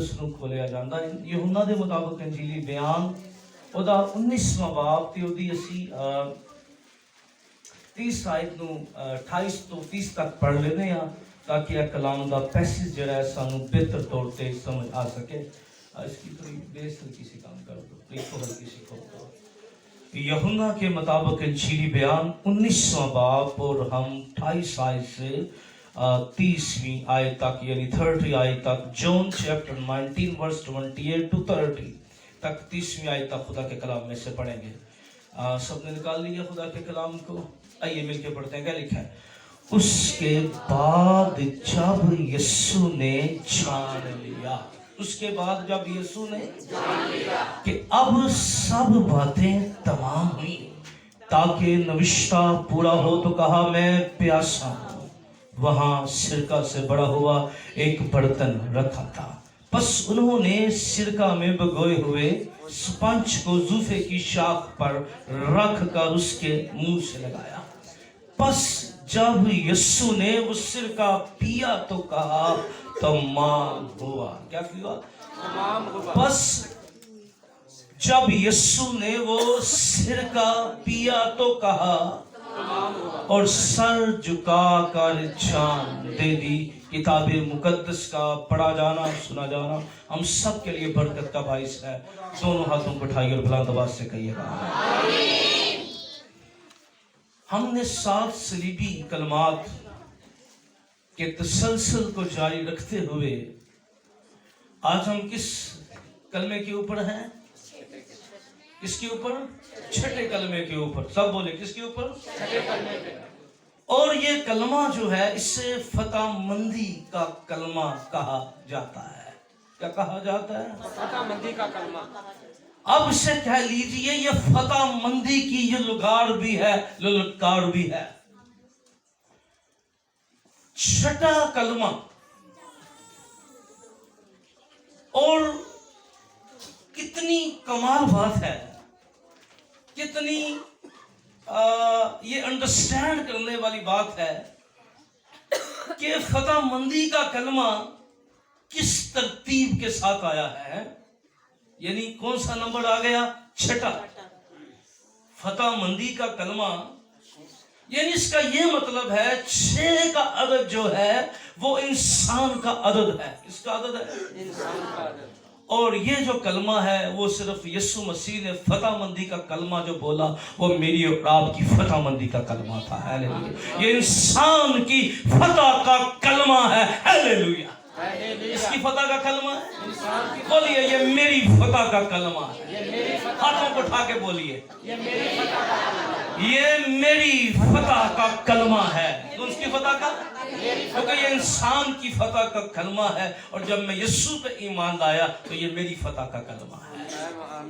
मुकद्दस ਨੂੰ ਖੋਲਿਆ ਜਾਂਦਾ ਹੈ। ਯਹੂਨਾ ਦੇ ਮੁਤਾਬਕ ਅੰਜੀਲੀ ਬਿਆਨ ਉਹਦਾ 19ਵਾਂ ਬਾਬ ਤੇ ਉਹਦੀ ਅਸੀਂ 30 ਆਇਤ ਨੂੰ 28 ਤੋਂ 30 ਤੱਕ ਪੜ੍ਹ ਲੈਂਦੇ ਹਾਂ ताकि यह कलाम का पैसेज जरा है सानू बेहतर तौर पे समझ आ सके। इसकी थोड़ी बेस हल्की सी काम कर दो, प्लीज तो हल्की सी खोल दो। यूहन्ना के मुताबिक इंजीली बयान 19वां बाब और हम 28 आयत से 30वीं आयत तक यानी 30 आयत तक, जॉन चैप्टर 19 वर्स 28 to 30 तक 30वीं आयत तक खुदा के कलाम में से पढ़ेंगे। सबने निकाल लिया खुदा के कलाम को? आइए मिलके पढ़ते हैं। क्या लिखा है? उसके बाद जब यीशु ने जान लिया, उसके बाद जब यीशु ने जान लिया कि अब सब बातें तमाम हुई ताकि नविश्ता पूरा हो, तो कहा मैं प्यासा हूँ। वहां सिरका से बड़ा हुआ एक बर्तन रखा था, बस उन्होंने सिरका में भिगोए हुए स्पंज को जूफे की शाख पर रख कर उसके मुंह से लगाया। बस जब यीशु ने उस सिरका पिया तो कहा तमाम हुआ। क्या हुआ? तमाम हुआ। बस जब यीशु ने वो सिरका पिया तो कहा तमाम हुआ और सर झुका कर जान दे दी। किताब मुकद्दस का पढ़ा जाना सुना जाना हम सब के लिए बरकत का बाइस है। दोनों हाथों को उठाइए और बुलंद आवाज से कहिएगा। हमने 7 सलीबी कलमात के तसलसल को जारी रखते हुए आज हम किस कलमे के ऊपर हैं? किसके ऊपर? छठे कलमे के ऊपर। सब बोले किसके ऊपर? छठे कलमे पे। और ये कलमा जो है इसे फतामंदी का कलमा कहा जाता है। क्या कहा जाता है? फतामंदी का कलमा। अब इसे कह लीजिए ये फतामंदी की ये लुगार भी है, ललकार भी है। छठा कलमा और कितनी कमाल बात है, कितनी ये अंडरस्टैंड करने वाली बात है कि फतामंदी का कलमा किस तरतीब के साथ आया है। यानी कौन सा नंबर आ गया? छठा। फतामंदी का कलमा यानी इसका ये मतलब है 6 का अदद जो है वो इंसान का अदद है। किसका अदद है? इंसान का अदद। और ये जो कलमा है वो सिर्फ यीशु मसीह ने फतामंदी का कलमा जो बोला वो मेरी और आपकी फतामंदी का कलमा था। हालेलुया। ये इंसान की फतह का कलमा है। हालेलुया। इसकी फतह का कलमा है। बोलिए ये मेरी फतह का कलमा है। हाथों को उठा के बोलिए ये मेरी फतह का कलमा है। तो उसकी फतह का, क्योंकि ये इंसान की फतह का कलमा है और जब मैं यीशु पे ईमान लाया तो ये मेरी फतह का कलमा है।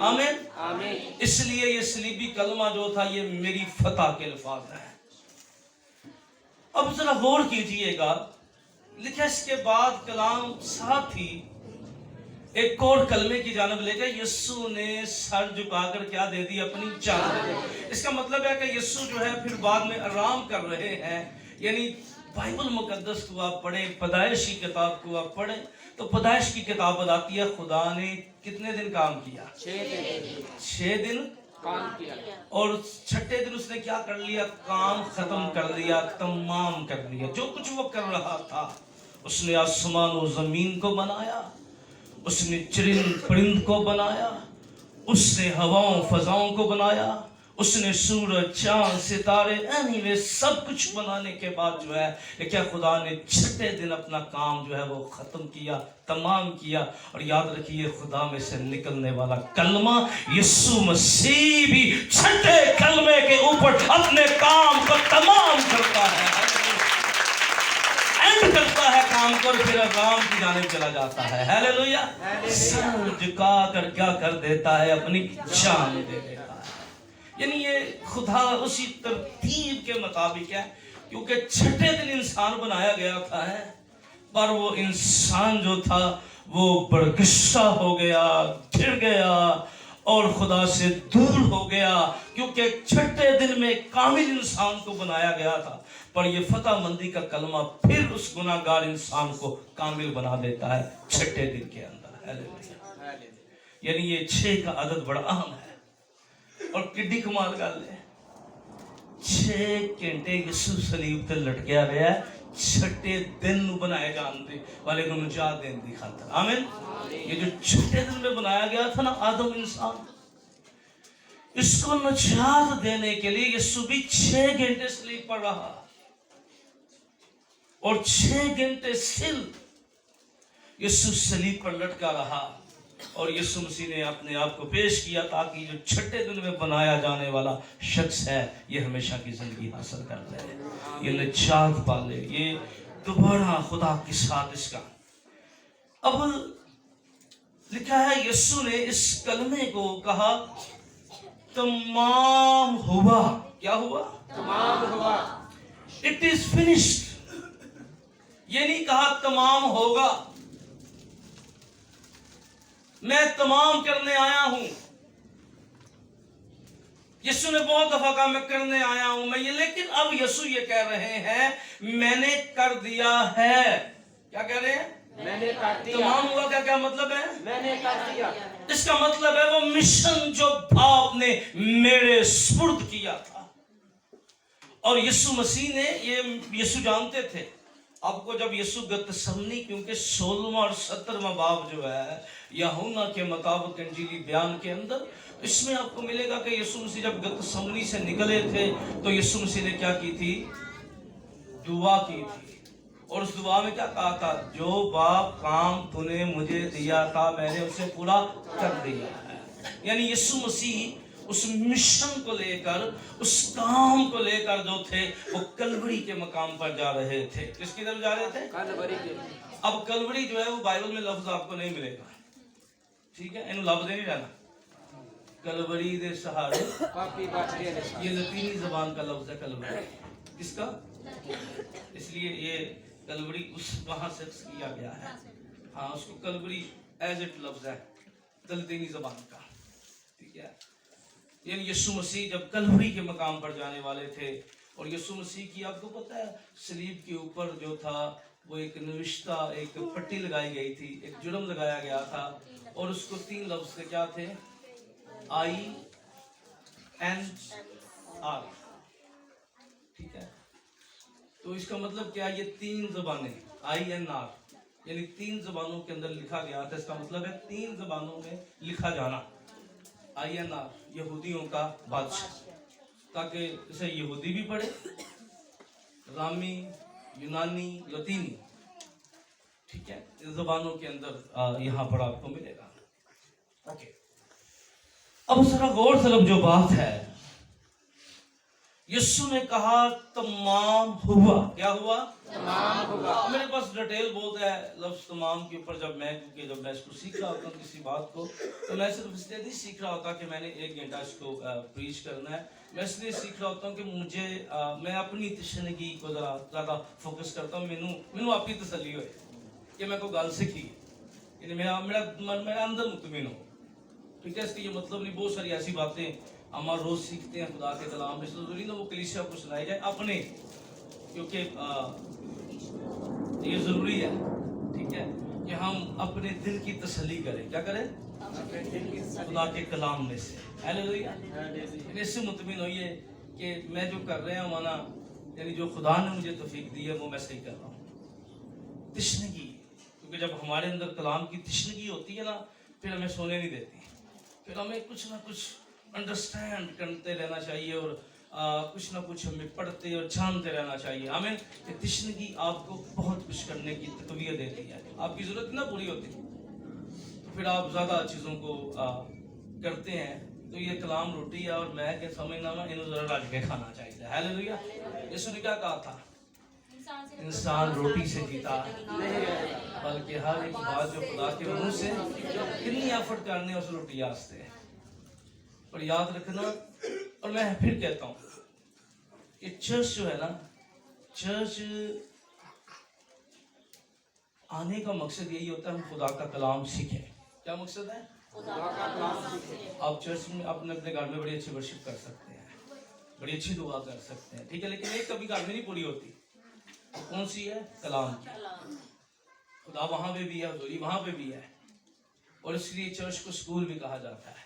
आमीन आमीन। इसलिए ये सलीबी कलमा जो था ये मेरी फतह के अल्फाज है। अब जरा गौर कीजिएगा, लिखा इसके बाद कलाम साथ ही एक और कलमे की जानब लेकर यीशु ने सर झुकाकर क्या दे दी? अपनी जान दे दी। इसका मतलब है कि यीशु जो है फिर बाद में आराम कर रहे हैं। यानी बाइबल मुकद्दस को आप पढ़े, पैदाइश की किताब को आप पढ़े तो पैदाइश की किताब बताती है खुदा ने कितने दिन काम किया? 6 दिन काम किया और छठे दिन उसने क्या कर लिया? काम खत्म कर दिया, तमाम कर दिया। जो कुछ वो कर रहा था उसने आसमान और जमीन को बनाया, उसने चरिंद परिंद को बनाया, उसने हवाओं फजाओं को बनाया, उसने सूरज चांद सितारे एनीवे सब कुछ बनाने के बाद जो है क्या खुदा ने छठे दिन अपना काम जो है वो खत्म किया, तमाम किया। और याद रखिए खुदा में से निकलने वाला कलमा यीशु मसीह भी छठे कलमे के ऊपर अपने काम को तमाम करता है, एंड करता है काम को, फिर आराम की जाने चला जाता है। हालेलुया। सर झुका कर क्या कर देता है? अपनी जान दे देता है। यानी ये खुदा उसी तरतीब के मुताबिक है, क्योंकि छठे दिन इंसान बनाया गया था है, पर वो इंसान जो था वो बरगुस्सा हो गया, गिर गया और खुदा से दूर हो गया, क्योंकि छठे दिन में कामिल इंसान को बनाया गया था। पर ये फतामंदी का कलमा फिर उस गुनाहगार इंसान को कामिल बना देता है छठे दिन के अंदर। یعنی یہ 6 کا عدد بڑا اہم ہے. اور کڈی کمال گل ہے, 6 گھنٹے یسوع صلیب تے لٹکیا رہا ہے, چھٹے دن نو بنائے جاندے والے کو نجات دین دی خاطر. آمین. یہ جو چھٹے دن میں بنایا گیا تھا نا آدم انسان, اس کو نجات دینے کے لیے یسوع بھی 6 گھنٹے صلیب پر رہا, اور 6 گھنٹے سل یسوع صلیب پر لٹکا رہا. اور یسوع مسیح نے اپنے آپ کو پیش کیا تاکہ جو چھٹے دن میں بنایا جانے والا شخص ہے یہ ہمیشہ کی زندگی حاصل کر لے, یہ نجات پالے, یہ دوبارہ خدا کے ساتھ اس کا. اب لکھا ہے یسوع نے اس کلمے کو کہا تمام ہوا. کیا ہوا؟ تمام ہوا. It is finished. یہ نہیں کہا تمام ہوگا, میں تمام کرنے آیا ہوں. یسوع نے بہت دفعہ کہا میں کرنے آیا ہوں میں یہ, لیکن اب یسوع یہ کہہ رہے ہیں میں نے کر دیا ہے. کیا کہہ رہے ہیں؟ میں نے کر دیا. تمام ہوا کا کیا مطلب ہے؟ میں نے کر دیا. اس کا مطلب ہے وہ مشن جو باپ نے میرے سپرد کیا تھا. اور یسوع مسیح نے یہ یسوع جانتے تھے. آپ کو جب یسوع گتسمنی, کیونکہ 16واں اور 17واں باب جو ہے یوحنا کے مطابق انجیلی بیان کے اندر, اس میں آپ کو ملے گا کہ یسوع مسیح جب گتسمنی سے نکلے تھے تو یسوع مسیح نے کیا کی تھی؟ دعا کی تھی. اور اس دعا میں کیا کہا تھا؟ جو باپ کام تو نے مجھے دیا تھا میں نے اسے پورا کر دیا ہے. یعنی یسوع مسیح اس مشن کو لے کر, اس کام کو لے کر جو تھے وہ کلوری کے مقام پر جا رہے تھے. کس کی طرف جا رہے تھے؟ کلوری کے. اب کلوری جو ہے وہ بائبل میں لفظ آپ کو نہیں ملے گا, ٹھیک ہے, انہوں لفظ نہیں رہنا. کلوری دے سہارے, یہ لطینی زبان کا لفظ ہے کلوری. کس کا؟ اس لیے یہ کلوری اس وہاں سے کیا گیا ہے. ہاں, اس کو کلوری ایز اٹ لفظ ہے لطینی زبان کا, ٹھیک ہے. یعنی یسوع مسیح جب کلوری کے مقام پر جانے والے تھے, اور یسوع مسیح کی آپ کو پتہ ہے صلیب کے اوپر جو تھا وہ ایک نوشتہ, ایک پٹی لگائی گئی تھی, ایک جرم لگایا گیا تھا, اور اس کو 3 لفظ کے کیا تھے؟ INR. ٹھیک ہے, تو اس کا مطلب کیا؟ یہ 3 زبانیں INR یعنی 3 زبانوں کے اندر لکھا گیا تھا. اس کا مطلب ہے 3 زبانوں میں لکھا جانا. INR یہودیوں کا بادشاہ, تاکہ اسے یہودی بھی پڑھے, رامی, یونانی, لطینی, ٹھیک ہے, اس زبانوں کے اندر یہاں پر آپ کو ملے گا. اوکے, اب ذرا غور طلب جو بات ہے, یسوع نے کہا تمام ہوا. کیا ہوا؟ تمام ہوا. میرے پاس ڈیٹیل بہت ہے لفظ تمام کے اوپر. جب میں اس کو سیکھ رہا ہوتا ہوں کسی بات کو, تو میں صرف اس لیے نہیں سیکھ رہا ہوتا کہ میں نے 1 گھنٹہ اس کو پریچ کرنا ہے. میں اس لیے سیکھ رہا ہوتا ہوں کہ میں اپنی تشنگی کو ذرا زیادہ فوکس کرتا ہوں. مینوں آپ کی تسلی ہوئے کہ میں کوئی گل سیکھی, یعنی میرا اندر مطمئن ہو. ٹھیک ہے, اس کا یہ مطلب نہیں بہت ساری ایسی باتیں ہم روز سیکھتے ہیں خدا کے کلام میں, اس لیے ضروری نہ وہ کلیسیا کو سنائی جائے اپنے, کیونکہ یہ ضروری ہے, ٹھیک ہے, کہ ہم اپنے دل کی تسلی کریں. کیا کریں؟ خدا کے کلام میں سے. ہیلیلویا. اس سے مطمئن ہوئیے کہ میں جو کر رہا ہوں نا, یعنی جو خدا نے مجھے توفیق دی ہے وہ میں صحیح کر رہا ہوں. تشنگی, کیونکہ جب ہمارے اندر کلام کی تشنگی ہوتی ہے نا, پھر ہمیں سونے نہیں دیتی, پھر ہمیں کچھ نہ کچھ انڈرسٹینڈ کرتے رہنا چاہیے, اور کچھ نہ کچھ ہمیں پڑھتے اور جانتے رہنا چاہیے. آمین. کہ تشنگی آپ کو بہت کچھ کرنے کی تقویت دیتی ہے. آپ کی ضرورت نہ پوری ہوتی تو پھر آپ زیادہ چیزوں کو کرتے ہیں. تو یہ کلام روٹی ہے, اور میں کہ سمجھنا نا انہوں ذرا رج کے کھانا چاہیے. ہیلیلویا. یسوع نے کیا کہا تھا؟ انسان روٹی سے جیتا بلکہ ہر ایک بات جو خدا کے منہ سے, کتنی ایفرٹ کرنے اس روٹی واسطے. اور یاد رکھنا, اور میں پھر کہتا ہوں کہ چرچ جو ہے نا, چرچ آنے کا مقصد یہی ہوتا ہے ہم خدا کا کلام سیکھیں. کیا مقصد ہے؟ خدا کا کلام سیکھیں. آپ چرچ میں اپنے گھر میں بڑی اچھی ورشپ کر سکتے ہیں, بڑی اچھی دعا کر سکتے ہیں, ٹھیک ہے, لیکن ایک کبھی گھر میں نہیں پوری ہوتی. کون سی ہے؟ کلام کی. خدا وہاں پہ بھی ہے, حضوری وہاں پہ بھی ہے, اور اس لیے چرچ کو اسکول بھی کہا جاتا ہے.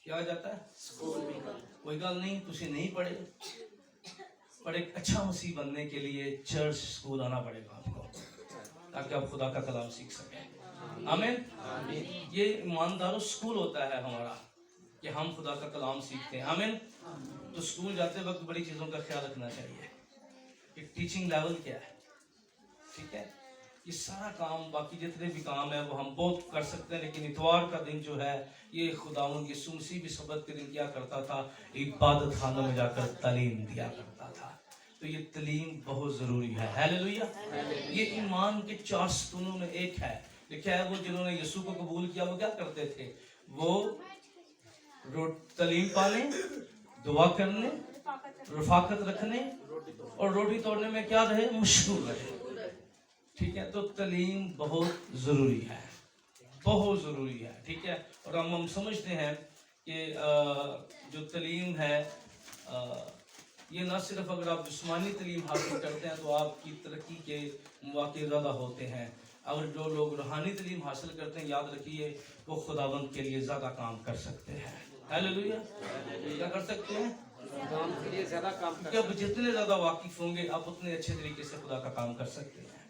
کیا کہا جاتا ہے؟ اسکول بھی. کوئی گل نہیں تسی نہیں پڑھے, پر ایک اچھا مسیح بننے کے لیے چرچ اسکول آنا پڑے گا آپ کو, تاکہ آپ خدا کا کلام سیکھ سکیں. آمین. یہ ایمانداروں اسکول ہوتا ہے ہمارا, کہ ہم خدا کا کلام سیکھتے ہیں. آمین. تو اسکول جاتے وقت بڑی چیزوں کا خیال رکھنا چاہیے کہ ٹیچنگ لیول کیا ہے. ٹھیک ہے, یہ سارا کام, باقی جتنے بھی کام ہیں وہ ہم بہت کر سکتے ہیں, لیکن اتوار کا دن جو ہے یہ خداوند یسوع مسیح بھی سبت کے دن کیا کرتا تھا, عبادت خانوں میں جا کر تعلیم دیا کرتا تھا. تو یہ تعلیم بہت ضروری ہے. ہیلیلویا. یہ ایمان کے 4 ستونوں میں ایک ہے. لکھا ہے وہ جنہوں نے یسوع کو قبول کیا وہ کیا کرتے تھے, وہ تعلیم پانے, دعا کرنے, رفاقت رکھنے اور روٹی توڑنے میں کیا رہے, مشغول رہے. ٹھیک ہے, تو تعلیم بہت ضروری ہے, بہت ضروری ہے. ٹھیک ہے, اور ہم سمجھتے ہیں کہ جو تعلیم ہے یہ نہ صرف اگر آپ جسمانی تعلیم حاصل کرتے ہیں تو آپ کی ترقی کے مواقع زیادہ ہوتے ہیں. اگر جو لوگ روحانی تعلیم حاصل کرتے ہیں, یاد رکھیے وہ خداوند کے لیے زیادہ کام کر سکتے ہیں. ہیلیلویا. کیا کر سکتے ہیں؟ خداوند کے لیے زیادہ کام کر سکتے ہیں. آپ جتنے زیادہ واقف ہوں گے آپ اتنے اچھے طریقے سے خدا کا کام کر سکتے ہیں.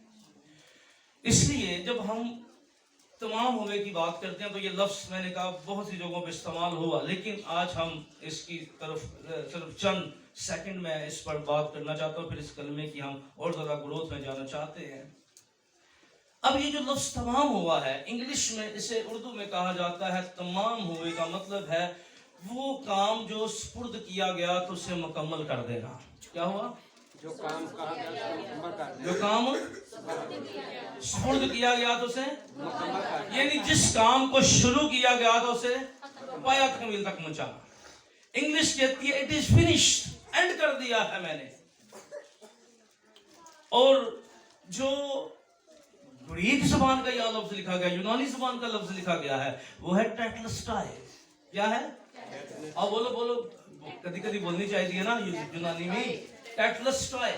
اس لیے جب ہم تمام ہونے کی بات کرتے ہیں تو یہ لفظ میں نے کہا بہت سی جگہوں پہ استعمال ہوا, لیکن آج ہم اس کی طرف صرف چند سیکنڈ میں اس پر بات کرنا چاہتا ہوں, پھر اس کلمے کی ہم اور زیادہ گروتھ میں جانا چاہتے ہیں. اب یہ جو لفظ تمام ہوا ہے, انگلش میں اسے اردو میں کہا جاتا ہے تمام ہوئے کا مطلب ہے وہ کام جو سپرد کیا گیا تو اسے مکمل کر دینا. کیا ہوا؟ جو کام کہا گیا مکمل کر دینا. جو کام سپرد کیا گیا تو اسے مکمل کر دینا, یعنی جس کام کو شروع کیا گیا تو اسے پایا تکمیل تک پہنچانا. انگلش کہتی ہے اٹ از فنشڈ, اینڈ کر دیا ہے میں نے. اور جو گریک زبان کا یہ لفظ لکھا گیا, یونانی زبان کا لفظ لکھا گیا ہے, وہ ہے ٹیٹلسٹائی. کیا ہے؟ اب بولو بولو, کدی کدی بولنی چاہیے نا یونانی میں, ٹیٹلسٹائی.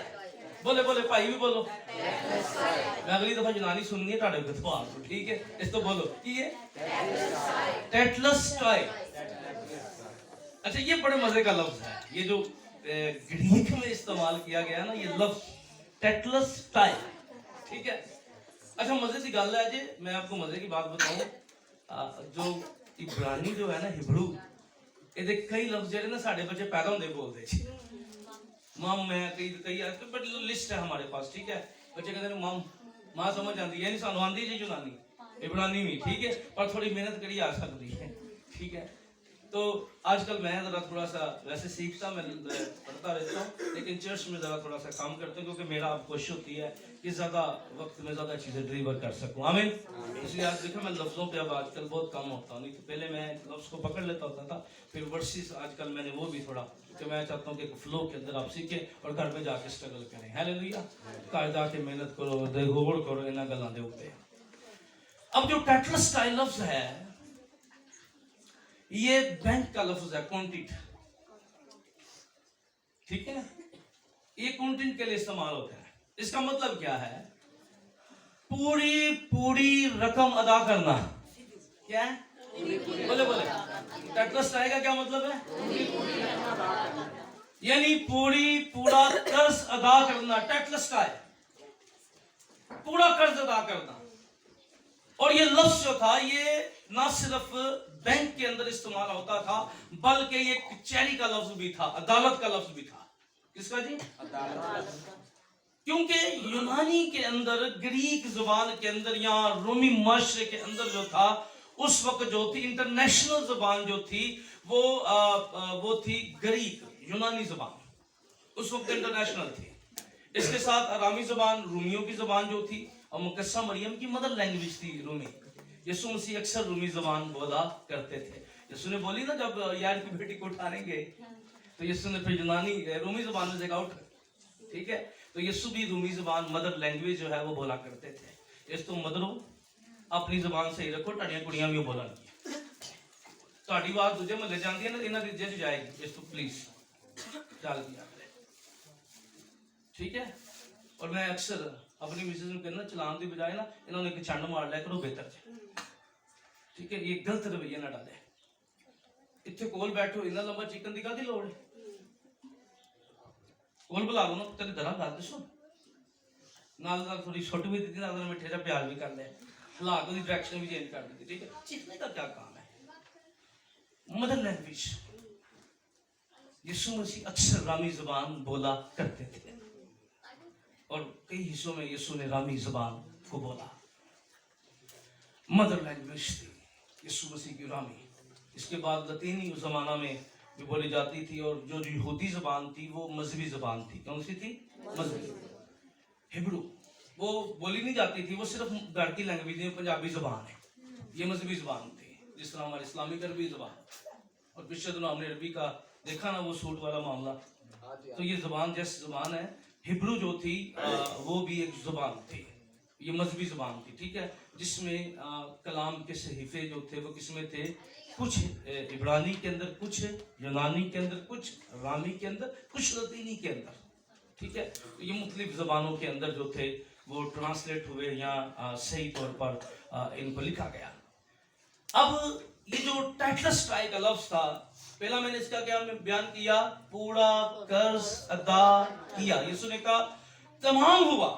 بولے بولے بھائی بھی بولو. میں اگلی دفعہ یونانی سننی ہے ٹاڑے کو تو آپ کو, ٹھیک ہے, اس تو بولو کی ہے ٹیٹلسٹائی. اچھا, یہ بڑے مزے کا لفظ ہے, یہ جو گریک میں استعمال کیا گیا نا یہ لفظ ٹیٹلسٹائی. ٹھیک ہے. اچھا, مزے کی گل ہے جی, میں آپ کو مزے کی بات بتاؤں, جو عبرانی جو ہے نا ہبرو, یہ کئی لفظ جڑے نا ساڈے بچے پیدا ہوندے بولتے جی. مام میں کئی بڑی لسٹ ہے ہمارے پاس. ٹھیک ہے, بچے کہتے ہیں مام, ماں سمجھ آتی ہے نہیں سانو آندی جی یونانی عبرانی بھی. ٹھیک ہے, پر تھوڑی محنت کری آ سکتی ہے. ٹھیک ہے, تو آج کل میں ذرا تھوڑا سا ویسے سیکھتا, میں پڑھتا رہتا ہوں, لیکن چرچ میں ذرا تھوڑا سا کام کرتا ہوں کیونکہ میرا اب کوشش ہوتی ہے کہ زیادہ وقت میں زیادہ چیزیں ڈلیور کر سکوں. آمین. اس لیے آج دیکھیں میں لفظوں پہ اب آج کل بہت کم ہوتا ہوں, نہیں تو پہلے میں لفظ کو پکڑ لیتا ہوتا تھا, پھر ورسز آج کل میں نے وہ بھی تھوڑا, کہ میں چاہتا ہوں کہ فلو کے اندر آپ سیکھیں اور گھر پہ جا کے اسٹرگل کریں. ہیلیلویا. گھر جا کے محنت کرو, دیگوڑ کرو انہاں گلاں دے اوپر. اب جو ٹیٹلسٹائی لفظ ہے یہ بینک کا لفظ ہے, کونٹنٹ. ٹھیک ہے, یہ کونٹنٹ کے لیے استعمال ہوتا ہے. اس کا مطلب کیا ہے؟ پوری رقم ادا کرنا. کیا ہے؟ بولے بولے, ٹیٹلسٹائی کا کیا مطلب ہے؟ یعنی پورا قرض ادا کرنا. ٹیٹلسٹائی, پورا قرض ادا کرنا. اور یہ لفظ جو تھا یہ نہ صرف بینک کے اندر استعمال ہوتا تھا بلکہ یہ کچہری کا لفظ بھی تھا, عدالت کا لفظ بھی تھا. کس کا جی؟ عدالت. کیونکہ یونانی کے اندر, گریک زبان کے اندر یا رومی معاشرے کے اندر جو تھا اس وقت جو تھی انٹرنیشنل زبان جو تھی وہ تھی گریک, یونانی زبان اس وقت انٹرنیشنل تھی. اس کے ساتھ ارامی زبان, رومیوں کی زبان جو تھی, اور مقدسہ مریم کی مدر لینگویج تھی رومی. یسوع مسیح اکثر رومی زبان بولا کرتے تھے. یسوع نے بولی نا جب یار کی بیٹی کو اٹھانے گے تو یسوع نے پھر یونانی رومی زبان میں جگہ اٹھا. ٹھیک ہے, تو یسوع بھی رومی زبان مدر لینگویج جو ہے وہ بولا کرتے تھے. اس تو مدرو اپنی زبان صحیح رکھو, ٹاڑیاں کڑیاں بھی بولن گی. تہاڈی بات دوجے محلے جاندی ہے نا, انہاں دی جج جائے گی. اس تو پلیز چل دیا کرے. ٹھیک ہے, اور میں اکثر اپنی مسز نے کہنا چلان دی بجائے نا انہوں نے ایک چنڈ مار لیا کرو, بہتر ہے. ठीक है, ये गलत रवैया ना डाले। इतने कोल बैठो, इतना लंबा चिकन दी कादी लोड़ है? कोल बुला लो ना, तेरे दरा गल तो सुन, नाल नाल थोड़ी छुट भी दी, नाल मिठे सा प्याज भी कर ले, हालात की डायरेक्शन भी चेंज कर दी। ठीक है, चिकने का क्या काम है? Mother language. यीशु मसीह अक्सर रामी ज़बान बोला करते थे और कई हिस्सों में यीशु ने रामी ज़बान को बोला। मदर लैंग्वेज थी यीशु मसीह की रामी। इसके बाद लतीनी उस जमाना में भी बोली जाती थी, और जो यहूदी ज़बान थी वो मजहबी ज़बान थी। कौन सी थी? मजहबी। हिब्रू वो बोली नहीं जाती थी, वो सिर्फ घर की लैंग्वेज है, पंजाबी ज़बान है, ये मजहबी ज़बान थी। जिस तरह हमारे इस्लामिक अरबी ज़बान, और पिछले दिनों हमने अरबी का देखा ना, वो सूट वाला मामला। तो ये ज़बान जैसी ज़बान है। हिब्रू जो थी वो भी एक ज़बान थी, ये मजहबी ज़बान थी। ठीक है, जिसमें कलाम के सहीफे जो थे वो किसमें थे? कुछ इब्रानी के अंदर, कुछ यूनानी के अंदर, कुछ रामी के अंदर, कुछ लतीनी के अंदर। ठीक है, तो ये मुख्तलिफ ज़बानों के अंदर जो थे वो ट्रांसलेट हुए या सही तौर पर इनको लिखा गया। अब ये जो टेटलस्टाई का लफ्ज था, पहला मैंने इसका क्या बयान किया? पूरा कर्ज अदा किया। यीशु ने कहा तमाम हुआ,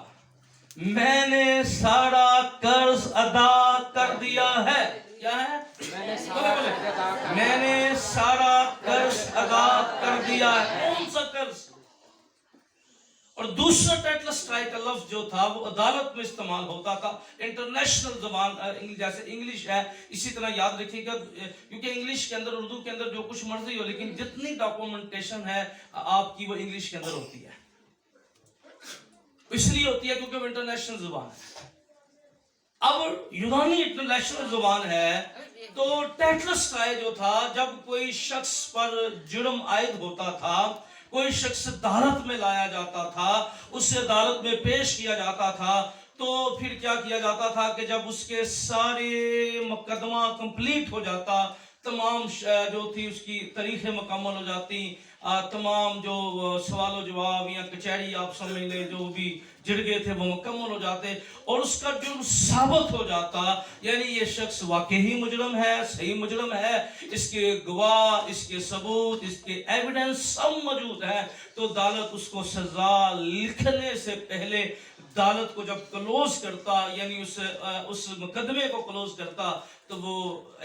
मैंने सारा कर्ज अदा कर दिया है। क्या है? मैंने सारा कर्ज अदा कर दिया है। कौन सा कर्ज? और दूसरा टेटलस्टाई का लफ्ज जो था वो अदालत में इस्तेमाल होता था। इंटरनेशनल ज़बान जैसे इंग्लिश है, इसी तरह याद रखिएगा, क्योंकि इंग्लिश के अंदर, उर्दू के अंदर जो कुछ मर्जी हो, लेकिन जितनी डॉक्यूमेंटेशन है आपकी वो इंग्लिश के अंदर होती है। इसलिए होती है क्योंकि वो इंटरनेशनल ज़बान है। अब यूनानी इंटरनेशनल ज़बान है, तो टेटलस्टाई जो था, जब कोई शख्स पर जुर्म आयद होता था, कोई शख्स अदालत में लाया जाता था, उसे अदालत में पेश किया जाता था, तो फिर क्या किया जाता था कि जब उसके सारे मुकदमा कंप्लीट हो जाता, तमाम जो थी उसकी तारीखें मुकम्मल हो जाती, तमाम जो सवाल जवाब या कचहरी आप समझ ले जो भी जिरगे थे वो मुकम्मल हो जाते, और उसका जुर्म साबित हो जाता, यानी ये शख्स वाकई मुजरम है, सही मुजरम है, इसके गवाह, इसके सबूत, इसके एविडेंस सब मौजूद है, तो अदालत उसको सजा लिखने से पहले अदालत को जब क्लोज करता, यानी उस मुकदमे को क्लोज करता, तो वो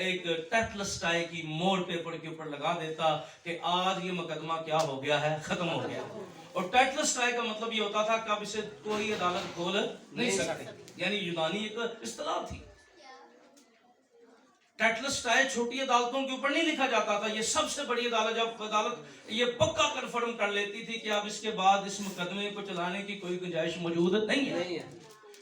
एक टेटलस्टाई की मोहर पेपर के ऊपर लगा देता कि आज ये मुकदमा क्या हो गया है, खत्म हो गया। और टेटलस्टाई का मतलब ये होता था कि अब इसे कोई अदालत खोल नहीं सकती, यानी यूनानी एक इस्तिलाह थी। टेटलस्टाई छोटी अदालतों के ऊपर नहीं लिखा जाता था, ये सबसे बड़ी अदालत, जब अदालत ये पक्का कन्फर्म कर लेती थी कि अब इसके बाद इस मुकदमे को चलाने की कोई गुंजाइश मौजूद नहीं है,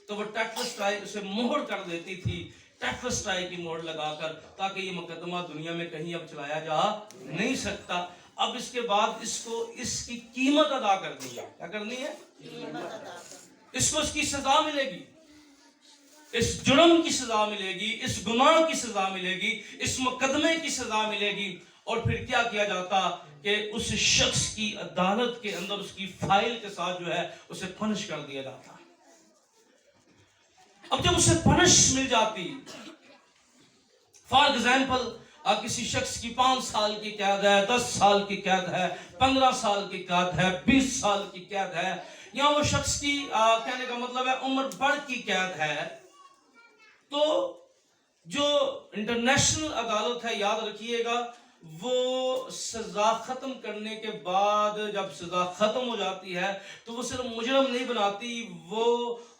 तो वो टेटलस्टाई उसे मोहर कर देती थी, टेटलस्टाई की मोहर लगाकर, ताकि ये मुकदमा दुनिया में कहीं अब चलाया जा नहीं सकता। अब इसके बाद इसको इसकी कीमत अदा करनी है। क्या करनी है? इसको इसकी सजा मिलेगी, इस जुर्म की सजा मिलेगी, इस गुनाह की सजा मिलेगी, इस मुकदमे की सजा मिलेगी। और फिर क्या किया जाता कि उस शख्स की अदालत के अंदर उसकी फाइल के साथ जो है उसे पनिश कर दिया जाता। अब जब उसे पनिश मिल जाती, फॉर एग्जाम्पल किसी शख्स की 5 साल की कैद है, 10 साल की कैद है, 15 साल की कैद है, 20 साल की कैद है, या वो शख्स की कहने का मतलब है उम्र भर की कैद है, तो जो इंटरनेशनल अदालत है, याद रखिएगा, वो सजा खत्म करने के बाद, जब सजा खत्म हो जाती है, तो वो सिर्फ मुजरम नहीं बनाती, वो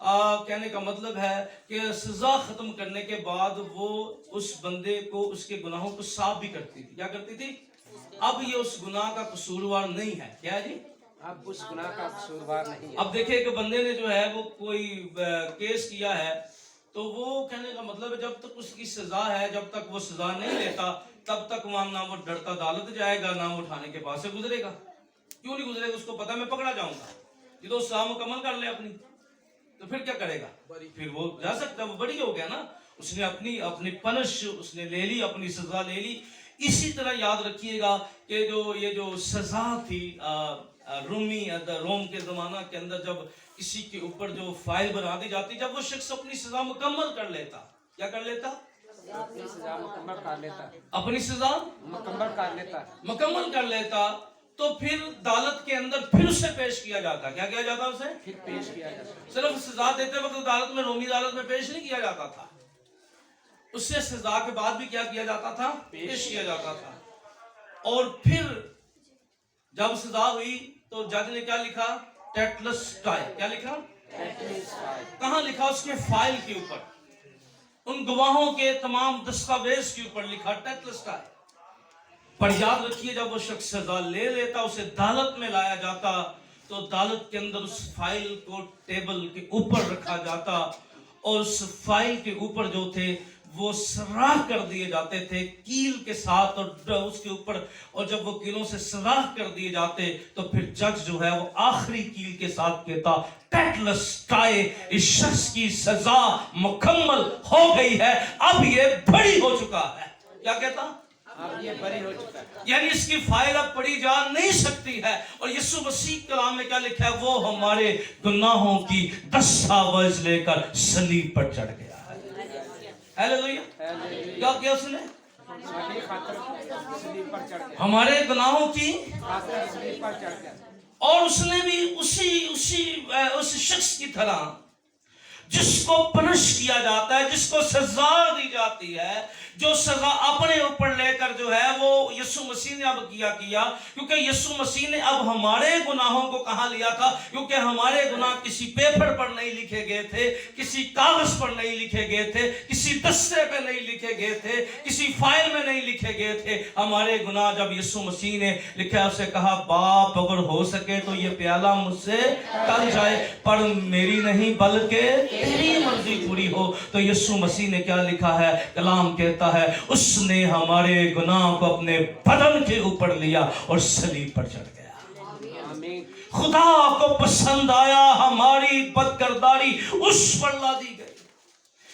कहने का मतलब है कि सजा खत्म करने के बाद वो उस बंदे को, उसके गुनाहों को साफ भी करती थी। क्या करती थी? अब ये उस गुनाह का कसूरवार नहीं है। क्या जी? अब उस गुनाह का कसूरवार नहीं है। अब देखिए कि बंदे ने जो है वो कोई केस किया है, तो वो कहने का मतलब है जब तक उसकी सजा है, जब तक वो सजा नहीं लेता, तब तक वहां ना वो डरता अदालत जाएगा, ना वो उठाने के पास से गुजरेगा। क्यों नहीं गुजरेगा? उसको पता मैं पकड़ा जाऊंगा। ये तो सजा मुकम्मल कर ले अपनी, तो फिर क्या करेगा? फिर वो जा सकता, वो बड़ी हो गया ना, उसने अपनी पनिश उसने ले ली, अपनी सजा ले ली। इसी तरह याद रखिएगा कि ये जो सजा थी रोम के जमाना के अंदर, जब किसी के ऊपर जो फाइल बना दी जाती, जब वो शख्स अपनी सजा मुकम्मल कर लेता, क्या कर लेता? अपनी सजा मुकम्मल कर लेता, अपनी सजा मुकम्मल कर लेता, मुकम्मल कर लेता, तो फिर अदालत के अंदर फिर उसे पेश किया जाता। क्या किया जाता उसे? फिर पेश किया जाता। सिर्फ सजा देते वक्त अदालत में, रोमी अदालत में पेश नहीं किया जाता था, उससे सजा के बाद भी क्या किया जाता था? पेश किया जाता था। और फिर जब सजा हुई तो जज ने क्या लिखा? टेटलस्टाई। क्या लिखा? कहाँ लिखा? उसके फाइल के ऊपर, उन गवाहों के तमाम दस्तावेज के ऊपर लिखा टेटलस्टाई। पर याद रखिए, जब वो शख्स सजा ले लेता, उसे अदालत में लाया जाता, तो अदालत के अंदर उस फाइल को टेबल के ऊपर रखा जाता, और उस फाइल के ऊपर जो थे वो सराह कर दिए जाते थे कील के साथ, और उसके ऊपर, और जब वो कीलों से सराह कर दिए जाते तो फिर जज जो है वो आखिरी कील के साथ कहता, टेटलस्टाई, इस शख्स की सजा मुकम्मल हो गई है, अब ये बरी हो चुका है। क्या कहता? अब ये बरी हो चुका है, यानी इसकी फाइल अब पढ़ी जा नहीं सकती है। और यीशु मसीह कलाम में क्या लिखा है? वो हमारे गुनाहों की दस्तावेज लेकर सलीब पर चढ़ गया है। हालेलुया। क्या किया उसने? हमारी खातिर सलीब पर चढ़ गया, हमारे गुनाहों की खातिर सलीब पर चढ़ गया। और उसने भी उस शख्स की तरह जिसको पनिश किया जाता है, जिसको सजा दी जाती है, जो सजा अपने ऊपर लेकर जो है वो यीशु मसीह ने अब किया, क्योंकि यीशु मसीह ने अब हमारे गुनाहों को कहाँ लिया था? क्योंकि हमारे गुनाह किसी पेपर पर नहीं लिखे गए थे, किसी कागज पर नहीं लिखे गए थे, किसी दस्ते पे नहीं लिखे गए थे, किसी फाइल में नहीं लिखे गए थे। हमारे गुनाह जब यीशु मसीह ने लिखा, उसे कहा, बाप अगर हो सके तो ये प्याला मुझसे टल जाए, पर मेरी नहीं बल्कि तेरी मर्जी पूरी हो। तो यीशु मसीह ने क्या लिखा है? कलाम कहता है, उसने हमारे गुनाह को अपने बदन के ऊपर लिया और सलीब पर चढ़ गया। आमीन। खुदा को पसंद आया हमारी बदकिरदारी उस पर ला दी गई।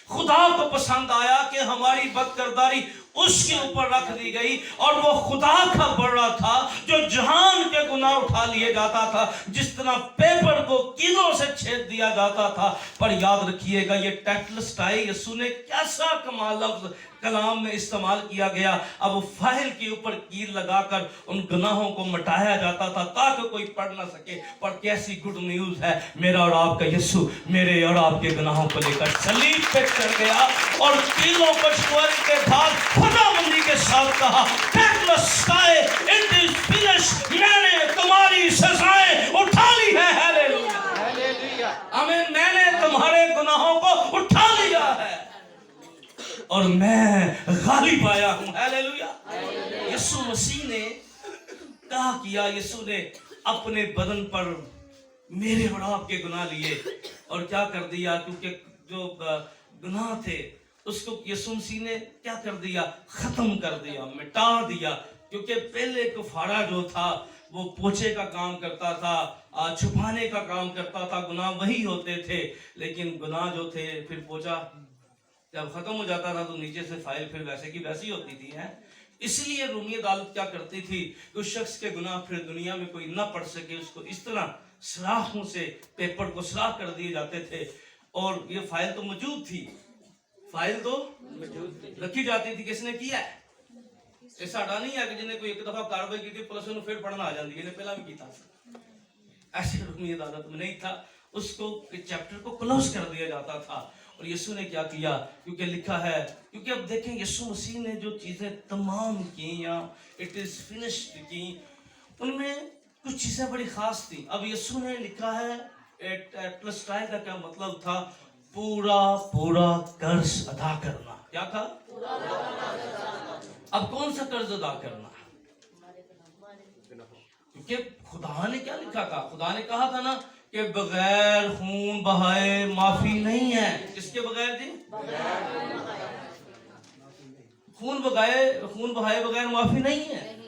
खुदा को पसंद आया कि हमारी बदकिरदारी उसके ऊपर रख दी गई, और वो खुदा का बड़ा था जो जहान के गुनाह उठा लिए जाता था, जिस तरह पेपर को कीलों से छेद दिया जाता था। पर याद रखिएगा, ये टेटलस्टाई यीशु ने कैसा कमाल लफ्ज कलाम में इस्तेमाल किया गया। अब फाइल के ऊपर कील लगाकर उन गुनाहों को मिटाया जाता था ताकि कोई पढ़ ना सके। पर कैसी गुड न्यूज है, मेरा और आपका यीशु मेरे और आपके गुनाहों को लेकर सलीब पे चढ़ गया, और कीलों पर छुआने के बाद खुदाबंदी के साथ कहा, टेटलस्टाई, इट इज फिनिश्ड, मैंने तुम्हारी सजाएं उठा ली है। हालेलुया, हालेलुया, आमीन। मैंने तुम्हारे गुनाहों को उठा लिया है और मैं गालिब आया हूं। हालेलुया। यीशु मसीह ने क्या किया? यीशु ने अपने बदन पर मेरे और आपके गुनाह लिए और क्या कर दिया? क्योंकि जो गुनाह थे उसको यीशु मसीह ने क्या कर दिया? खत्म कर दिया, मिटा दिया। क्योंकि पहले कुफारा जो था वो पोछे का काम करता था, छुपाने का काम करता था, गुनाह वही होते थे। लेकिन गुनाह जो थे, फिर पोछा जब खत्म हो जाता था तो नीचे से फाइल फिर वैसे की वैसी होती थी। है इसलिए रोमी अदालत क्या करती थी? उस शख्स के गुनाह फिर दुनिया में कोई ना पढ़ सके, उसको इस तरह सराखों से पेपर को सराख कर दिए जाते थे। और ये फाइल तो मौजूद थी, फाइल तो रखी जाती थी। किसने किया है? ऐसा नहीं है कि जिन्हें कोई एक दफा कार्रवाई की थी पुलिस ने फिर पढ़ना आ जाती है, पहला भी किया था। ऐसे रोमी अदालत में नहीं था, उसको चैप्टर को क्लोज कर दिया जाता था। और यीशु ने क्या किया? क्योंकि लिखा है, क्योंकि अब देखें यीशु मसीह ने जो चीजें तमाम की या इट इज फिनिश्ड की, उनमें कुछ चीजें बड़ी खास थी। अब यीशु ने लिखा है, टेटलस्टाई का क्या मतलब था? पूरा पूरा कर्ज अदा करना। क्या था? अब कौन सा कर्ज अदा करना? क्योंकि खुदा ने क्या लिखा था? खुदा ने कहा था ना कि बगैर खून बहाए माफी नहीं है। किसके बगैर जी? खून बहाए बगैर माफी नहीं है।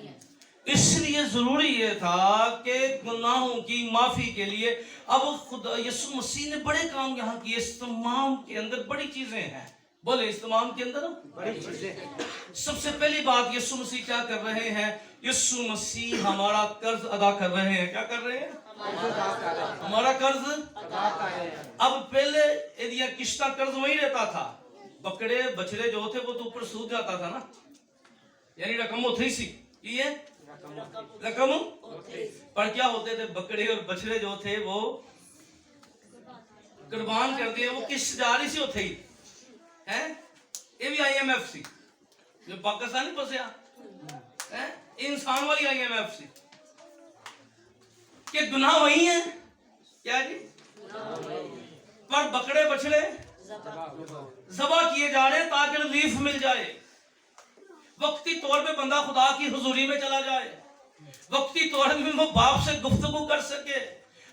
इसलिए जरूरी ये था कि गुनाहों की माफी के लिए अब खुदा यीशु मसीह ने बड़े काम यहाँ किए। इस तमाम के अंदर बड़ी चीजें हैं। बोले, इस तमाम के अंदर बड़ी चीजें हैं। सबसे पहली बात, यीशु मसीह क्या कर रहे हैं? यीशु मसीह हमारा कर्ज अदा कर रहे हैं। क्या कर रहे हैं? हमारा कर्ज। अब पहले यदि किश्ता कर्ज वही रहता था, बकरे बछड़े जो थे वो तो ऊपर सूख जाता था ना, यानी रकम उठी सी ये रकम। पर क्या होते थे बकरे और बछड़े जो थे वो कुर्बान कर दिए, वो किस जारी से उठे हैं, ये भी IMF सी जो पाकिस्तानी फंसया है, इंसान वाली IMF सी कि गुनाह वही है क्या जी, पर बकरे बछड़े ज़बा किए जा रहे हैं ताकि रिलीफ मिल जाए, वक्ती तौर पे बंदा खुदा की हुजूरी में चला जाए, वक्ती तौर पे वो बाप से गुफ्तगू कर सके,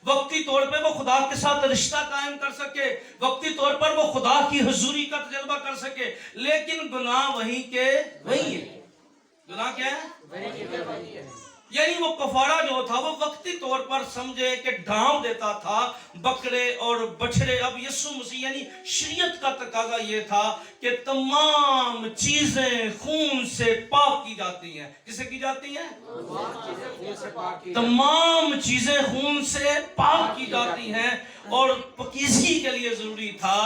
वक्ती तौर पे वो खुदा के साथ रिश्ता कायम कर सके, वक्ती तौर पर वो खुदा की हुजूरी का तजर्बा कर सके। लेकिन गुनाह वही के वही है। गुनाह क्या है? यानी वो कफारा जो था वो वक्ती तौर पर समझे कि ढांव देता था बकरे और बछड़े। अब यीशु मसीह यानी शरीयत का तकाजा ये था कि तमाम चीजें खून से पाक की जाती हैं। किससे की जाती हैं? तमाम चीजें खून से पाक की जाती हैं। और पकीजगी के लिए जरूरी था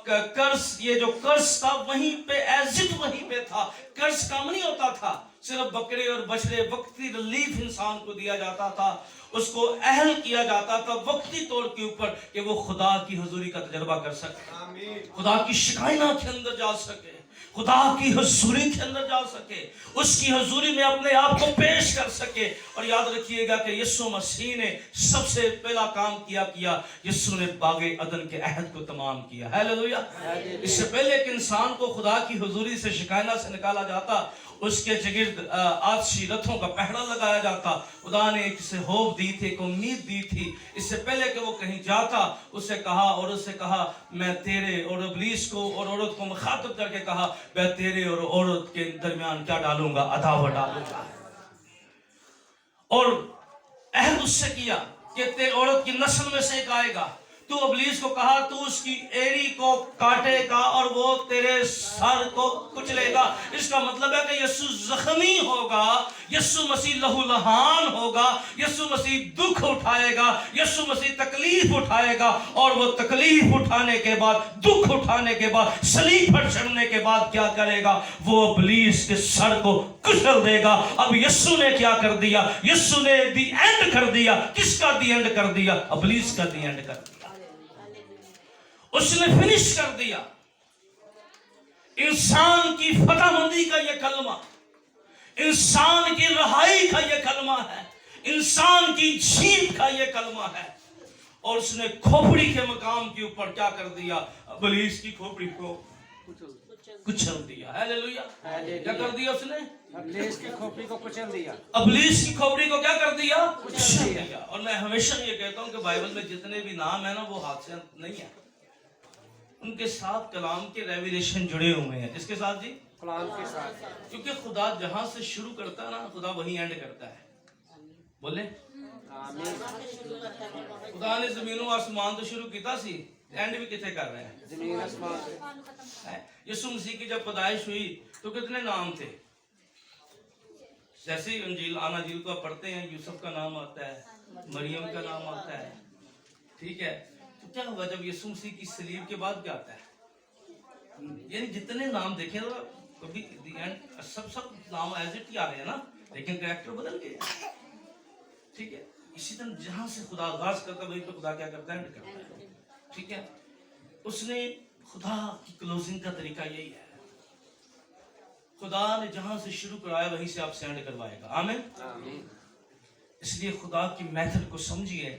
कर्ज, ये जो कर्ज था वहीं पे एजिट वहीं पे था, कर्ज कम नहीं होता था, सिर्फ बकरे और बछड़े वक्ती रिलीफ इंसान को दिया जाता था, उसको अहल किया जाता था वक्ती तौर के ऊपर कि वो खुदा की हुजूरी का तजर्बा कर सके, खुदा की शिकायना के अंदर जा सके, खुदा की हुजूरी के अंदर जा सके, उसकी हुजूरी में अपने आप को पेश कर सके। और याद रखिएगा कि यीशु मसीह ने सबसे पहला काम किया यीशु ने बागे अदन के अहद को तमाम किया। हालेलुया। इससे पहले कि इंसान को खुदा की हुजूरी से शिकायना से निकाला जाता, उसके जगिर्द आतशी रथों का पहरा लगाया जाता, खुदा ने एक से होप दी थी, एक उम्मीद दी थी। इससे पहले कि वो कहीं जाता उससे कहा मैं तेरे और इब्लीस को और औरत को मुखातब करके कहा मैं तेरे और औरत के दरमियान क्या डालूंगा, अदावत डालूंगा। और अहद उससे किया कि तेरे औरत की नस्ल में से एक आएगा। तू इब्लीस को कहा तू उसकी एड़ी को काटेगा और वो तेरे सर को कुचलेगा। इसका मतलब है कि यीशु जख्मी होगा, यीशु मसीह लहूलहान होगा, यीशु मसीह दुख उठाएगा, यीशु मसीह तकलीफ उठाएगा। और वो तकलीफ उठाने के बाद, दुख उठाने के बाद, सलीब पर चढ़ने के बाद क्या करेगा? वो इब्लीस के सर को कुचल देगा। अब यीशु ने क्या कर दिया? यीशु ने दी एंड कर दिया। किसका दी एंड कर दिया? इब्लीस का दी एंड कर दिया। उसने फिनिश कर दिया। इंसान की फतहमंदी का यह कलमा, इंसान की रहाई का यह कलमा है, इंसान की जीत का यह कलमा है। और उसने खोपड़ी के मकाम के ऊपर क्या कर दिया? इब्लीस की खोपड़ी को कुचल दिया। हालेलुया। क्या कर दिया उसने? इब्लीस की खोपड़ी को कुचल दिया। इब्लीस की खोपड़ी को क्या कर दिया? कुचल दिया। और मैं हमेशा ये कहता हूं कि बाइबल में जितने भी नाम है ना वो हाथ से नहीं है, उनके साथ कलाम के रेवलेशन जुड़े हुए हैं। इसके साथ जी, कलाम के साथ। क्योंकि खुदा जहां से शुरू करता है ना, खुदा वहीं एंड करता है। बोले खुदा ने जमीनों आसमान तो शुरू किया सी, एंड भी किथे कर रहे हैं? जमीन आसमान। यीशु मसीह की जब पैदाइश हुई तो कितने नाम थे? जैसे इंजील अनाजील को पढ़ते हैं, यूसुफ का नाम आता है, मरियम का नाम आता है, ठीक है। तो क्या हुआ जब यीशु मसीह की सलीब के बाद क्या आता है? यानी जितने नाम देखे तो कभी सब नाम एज इट ही आ रहे हैं ना, लेकिन कैरेक्टर बदल गए। ठीक है। इसी तरह जहां से खुदा आगाज करता है वहीं पे खुदा क्या करता है? ठीक है। उसने खुदा की क्लोजिंग का तरीका यही है, खुदा ने जहां से शुरू कराया वहीं से आपसे एंड करवाएगा। आमीन। इसलिए खुदा की मेथड को समझिए।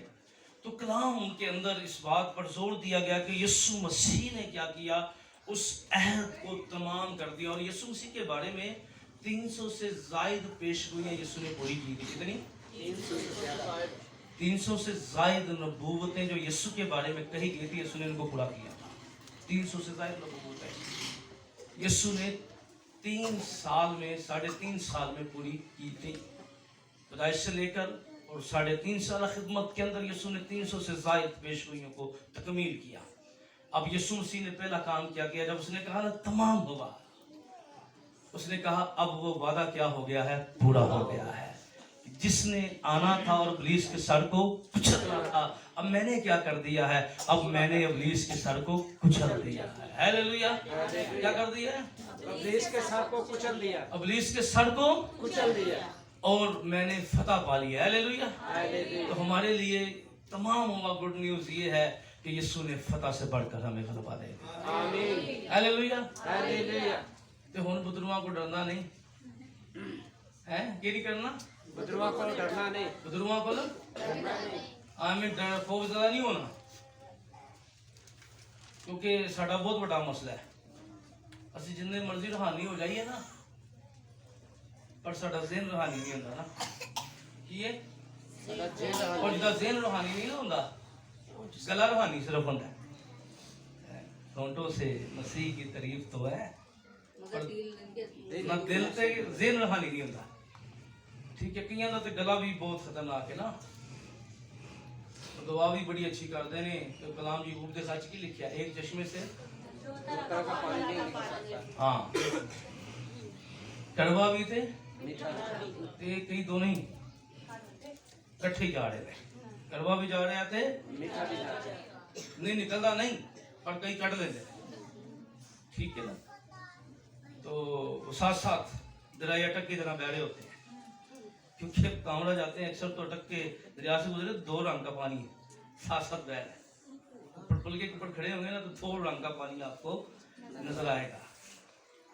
तो कलाम उनके अंदर इस बात पर जोर दिया गया कि यीशु मसीह ने क्या किया, उस अहद को तमाम कर दिया। और यीशु मसीह के बारे में 300 से जायद पेशगोइयां यीशु ने पूरी की थी। कितनी? 300 से जायद नबूवतें जो यीशु के बारे में कही गई थी, यीशु ने उनको पूरा किया था। 300 से जायद नबूवतें यीशु ने 3 साल में, 3.5 साल में पूरी की थी। पैदाइश से लेकर और 3.5 साल खिदमत के अंदर यीशु ने 300 से जायद पेशगोइयों को तकमील किया। अब यीशु मसीह ने पहला काम क्या किया? जब उसने कहा ना तमाम हुआ, उसने कहा अब वो वादा क्या हो गया है? पूरा हो गया है। जिस ने आना था और इब्लीस के सर को कुचलना था, अब मैंने क्या कर दिया है, अब मैंने इब्लीस के सर को कुचल दिया है। हालेलुया। क्या कर दिया है? इब्लीस के सर को कुचल दिया, इब्लीस के सर को कुचल दिया। और मैंने फतह पा लिया। हालेलुया। हालेलुया। तो हमारे लिए तमाम हुआ गुड न्यूज ये है कि यीशु ने फतह से बढ़कर हमें गलबा दे दिया। आमीन। हालेलुया। हालेलुया। तो हुन बुजुर्गों को डरना नहीं है, कि नहीं करना, बदरुआ को डरना नहीं। बुजुर्गों को हमें डर खौफ ज्यादा नहीं होना, क्योंकि साडा बहुत बड़ा मसला है। ਅਸੀਂ ਜਿੰਨੇ ਮਰਜ਼ੀ ਰੂਹਾਨੀ ਹੋ ਜਾਈਏ ਨਾ, ਪਰ ਸਾਡਾ ਜ਼ਿਹਨ ਰੂਹਾਨੀ ਨਹੀਂ ਹੁੰਦਾ ਨਾ। ਕੀ ਹੈ? और जिदा ज़हन रूहानी नहीं ना होता, गला रूहानी सिर्फ होता है। होंठों से मसीह की तारीफ तो है, पर ना दिल से ज़हन रूहानी नहीं होता। ठीक है, कईयां दा ते गला भी बहुत खतरनाक है ना। दुआ भी बड़ी अच्छी करते हैं कि कलाम यूब दे सच की लिखिया, एक चश्मे से हाँ कड़वा भी थे ते कई दोनों ही कट्ठे जा रहे थे। कड़वा भी जा रहे थे, नहीं निकलता नहीं, पर कई कट लेते। ठीक है ना। तो साथ साथ दरिया अटक की तरह बह रहे होते हैं, क्योंकि जब कामड़ा जाते हैं अक्सर तो अटक के दरिया से गुजरे, 2 रंग का पानी है, साथ साथ बह रहा है। ऊपर पुल के ऊपर खड़े होंगे ना तो 2 रंग का पानी आपको नजर आएगा।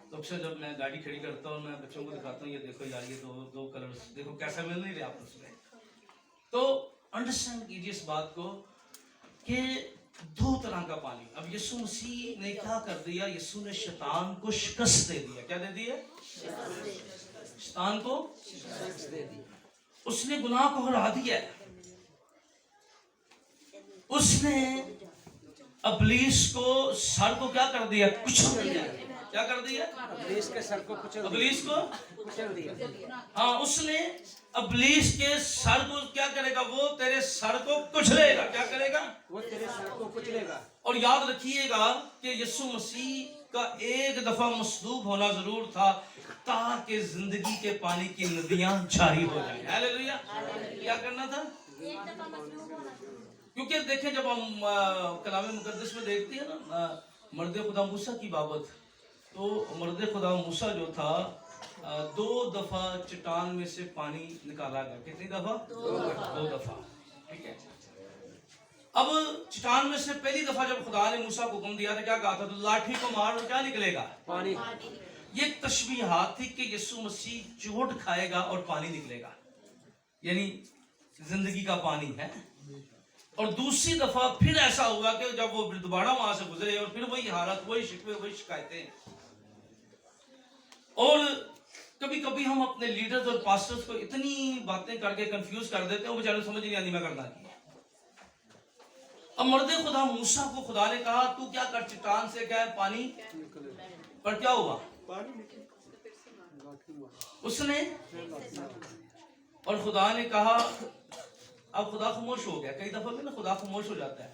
तो अक्सर जब मैं गाड़ी खड़ी करता हूँ, मैं बच्चों को दिखाता हूँ, ये देखो यार, ये दो कलर्स देखो कैसा मिल नहीं रहे आपस में। तो अंडरस्टैंड कीजिए इस बात को कि 2 तरह का पानी। अब यीशु मसीह ने क्या कर दिया, यीशु ने शैतान को शिकस्त दे दिया। क्या दे दिया? शैतान को दे दिया। उसने गुनाह को हरा दिया। उसने इब्लीस को सर को क्या कर दिया? कुचल दिया। क्या कर दिया? इब्लीस के सर को कुचल दिया। इब्लीस को कुचल दिया। हाँ, उसने इब्लीस के सर को क्या करेगा? वो तेरे सर को कुचलेगा। क्या करेगा? वो तेरे सर को कुचलेगा। और याद रखिएगा कि यीशु मसीह का एक दफा मसलूब होना जरूर था ताकि जिंदगी के पानी की नदियां जारी हो जाए। हालेलुया। क्या करना था? क्योंकि देखें, जब हम कलाम मुकद्दस में देखते हैं ना मर्द खुदा मूसा की बाबत, तो मर्द खुदा मूसा जो था 2 दफा चट्टान में से पानी निकाला गया। कितनी दफा? 2 दफा। ठीक है। अब चट्टान में से पहली दफा जब खुदा ने मूसा को हुक्म दिया था, क्या कहा था? तो लाठी को मार और क्या निकलेगा? पानी। ये तशबीहात थी कि यीशु मसीह चोट खाएगा और पानी निकलेगा, यानी जिंदगी का पानी है। और दूसरी दफा फिर ऐसा हुआ कि जब वो दोबारा वहां से गुजरे और फिर वही हालत, वही शिकवे, वही शिकायतें। और कभी कभी हम अपने लीडर्स और पास्टर्स को इतनी बातें करके कंफ्यूज कर देते हैं, वो बेचारे समझ नहीं आती मैं करना की। अब मर्द खुदा मूसा को खुदा ने कहा तू क्या कर, चट्टान से क्या है पानी, पर क्या हुआ? उसने और खुदा ने कहा, अब खुदा खामोश हो गया। कई दफा भी ना खुदा खामोश हो जाता है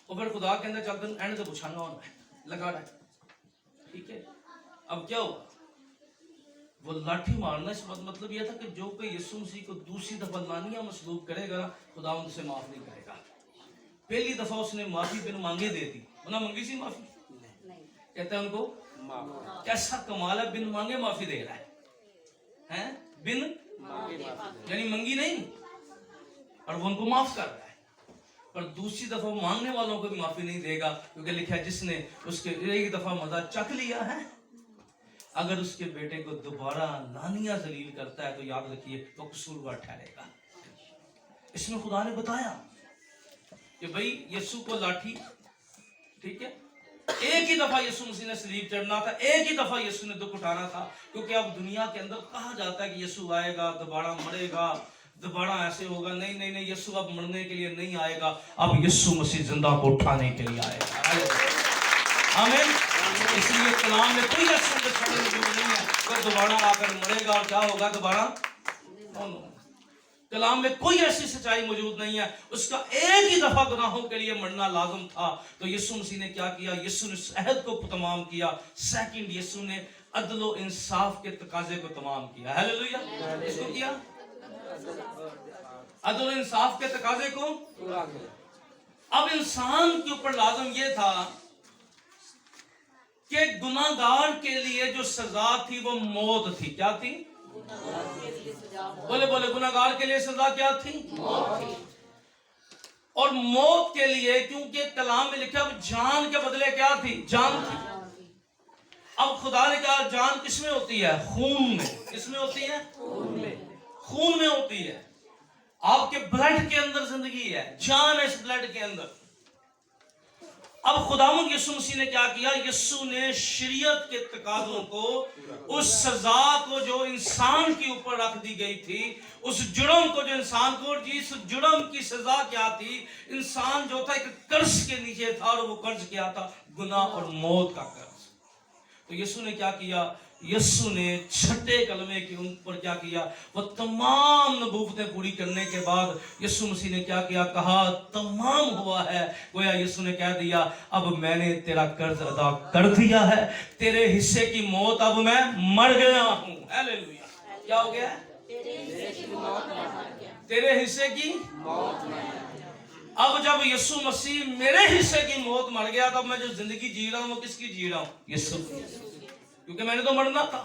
और फिर खुदा के अंदर चलते एंड से बुझाना होना है, लगा रहा है। ठीक है। अब क्या हुआ? वो लाठी मारना से मतलब यह था कि जो कोई यीशु मसीह को दूसरी दफा लानिया मसलूब करेगा ना, खुदा उनसे माफ नहीं करेगा। पहली दफा उसने माफी बिन मांगे दे दी, ना मंगी सी माफी। कहते हैं उनको माफ। कैसा कमाल है, बिन मांगे माफी दे रहा है, बिन यानी मंगी नहीं, और वो उनको माफ कर रहा है। पर दूसरी दफा मांगने वालों को भी माफी नहीं देगा, क्योंकि लिखा है जिसने उसके एक दफा मजा चख लिया है, अगर उसके बेटे को दोबारा नानिया जलील करता है तो याद रखिए तो कसूरवार ठहरेगा। इसमें खुदा ने बताया कि भाई यीशु को लाठी, ठीक है, एक ही दफा यीशु मसीह ने सलीब चढ़ना था, एक ही दफा यीशु ने दुख उठाना था, क्योंकि अब दुनिया के अंदर कहा जाता है कि यीशु आएगा, दोबारा मरेगा, दोबारा ऐसे होगा। नहीं नहीं नहीं, यीशु अब मरने के लिए नहीं आएगा, अब यीशु मसीह जिंदा को उठाने के लिए आएगा। आमीन। इसलिए कलाम में कोई ऐसा नहीं है कि दोबारा आकर मरेगा और क्या होगा दोबारा। कलाम में कोई ऐसी सच्चाई मौजूद नहीं है। उसका एक ही दफा गुनाहों के लिए मरना लाजम था, तो यीशु मसीह ने क्या किया? यीशु ने सहद को तमाम किया। सेकंड, यीशु ने अदल व इंसाफ के तकाजे को तमाम किया। हालेलुया। इसको किया अदल इंसाफ के तकाजे को पूरा करें। अब इंसान के ऊपर लाजम ये था कि गुनाहगार के लिए जो सजा थी वो मौत थी। क्या थी? बोले बोले, गुनाहगार के लिए सजा क्या थी? मौत थी। और मौत के लिए, क्योंकि कलाम में लिखा जान के बदले क्या थी? जान थी। अब खुदा ने कहा जान किसमें होती है? खून में। किसमें होती है? खून में होती है। आपके ब्लड के अंदर जिंदगी है, जान है इस ब्लड के अंदर। अब खुदावंद यीशु मसीह ने क्या किया? यीशु ने शरीयत के तकाज़ों को, उस सजा को जो इंसान के ऊपर रख दी गई थी, उस जुर्म को जो इंसान को, जिस जुर्म की सजा क्या थी? इंसान जो था एक कर्ज के नीचे था, और वो कर्ज क्या था? गुनाह और मौत का कर्ज। तो यीशु ने क्या किया? यीशु ने छठे कलमे के ऊपर क्या किया? वो तमाम नबूवतें पूरी करने के बाद यीशु मसीह ने क्या किया? कहा तमाम हुआ है। गोया यीशु ने कह दिया अब मैंने तेरा कर्ज अदा कर दिया है, तेरे हिस्से की मौत अब मैं मर गया हूं। हालेलुया। क्या हो गया? तेरे हिस्से की मौत। अब जब यीशु मसीह मेरे हिस्से की मौत मर गया, तब मैं जो जिंदगी जी रहा हूं वो किसकी जी रहा हूं? यीशु, क्योंकि मैंने तो मरना था।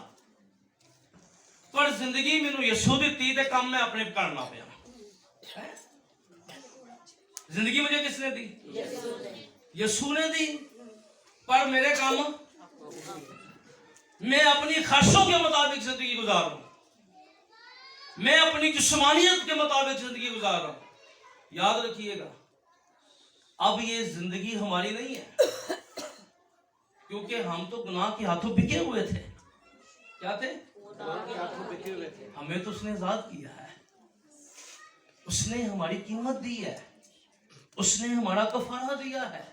पर जिंदगी मैनू यीशु दी ते काम मैं अपने करना पिया। जिंदगी मुझे किसने दी? यीशु ने दी। पर मेरे काम मैं अपनी ख्वाहिशों के मुताबिक जिंदगी गुजार रहा हूं, मैं अपनी जिस्मानियत के मुताबिक जिंदगी गुजार रहा हूं। याद रखिएगा, अब ये जिंदगी हमारी नहीं है, क्योंकि हम तो गुनाह के हाथों बिके हुए थे। क्या थे? गुनाह के हाथों बिके हुए थे। हमें तो उसने आजाद किया है, उसने हमारी कीमत दी है, उसने हमारा कफारा दिया है।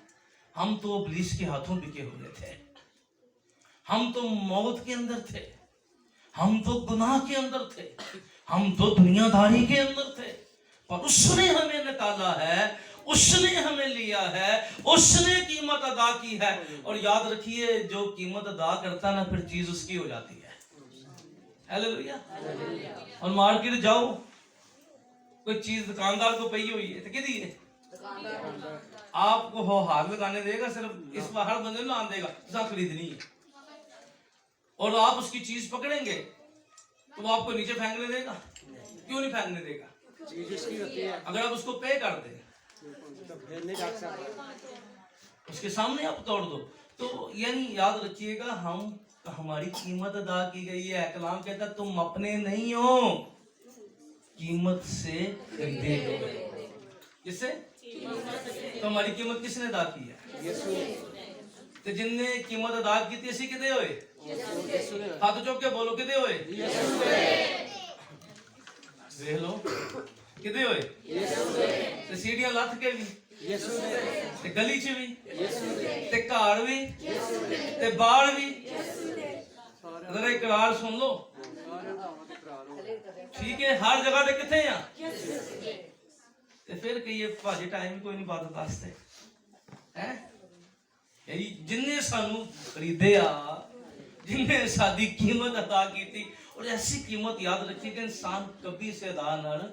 हम तो इब्लीस के हाथों बिके हुए थे, हम तो मौत के अंदर थे, हम तो गुनाह के अंदर थे, हम तो दुनियादारी के अंदर थे। पर उसने हमें निकाला है, उसने हमें लिया है, उसने कीमत अदा की है। और याद रखिए, जो कीमत अदा करता ना, फिर चीज उसकी हो जाती है। हालेलुया। और मार्केट जाओ, कोई चीज दुकानदार को पई हुई है तो किदी है? आपको हो हाथ लगाने देगा, सिर्फ इस बार हर बंदे ना देगा, तुझा खरीदनी है। और आप उसकी चीज पकड़ेंगे तो वो आपको नीचे फेंकने देगा? क्यों नहीं फेंकने देगा? चीज इसकी होती है। अगर आप उसको पे कर दें तो फिर नहीं रख सकता, उसके सामने आप तोड़ दो। तो यानी याद रखिएगा, हम हमारी कीमत अदा की गई है। कलाम कहता है तुम अपने नहीं हो, कीमत से खरीदे गए। किससे? तो हमारी कीमत किसने अदा की है? यीशु। तो जिनने कीमत अदा की थी असी किदे होए? यीशु ने। हाथ चुक के बोलो, किदे होए? यीशु ने। देख लो, किदे होए? यीशु ने। ते सीढ़ियां लथ के भी, यीशु ने। ते गली च भी, यीशु ने। ते घर भी, ते बाहर भी। जरा इकरार सुन लो, ठीक है? हर जगह ते किथे आ? ते फिर कहिए भाजी टाइम कोई नहीं बात वास्ते है। यानी जिन्ने सानू खरीदे आ, जिन्ने सादी कीमत अदा की थी, और ऐसी कीमत याद रखी कि इंसान कभी से अदा न,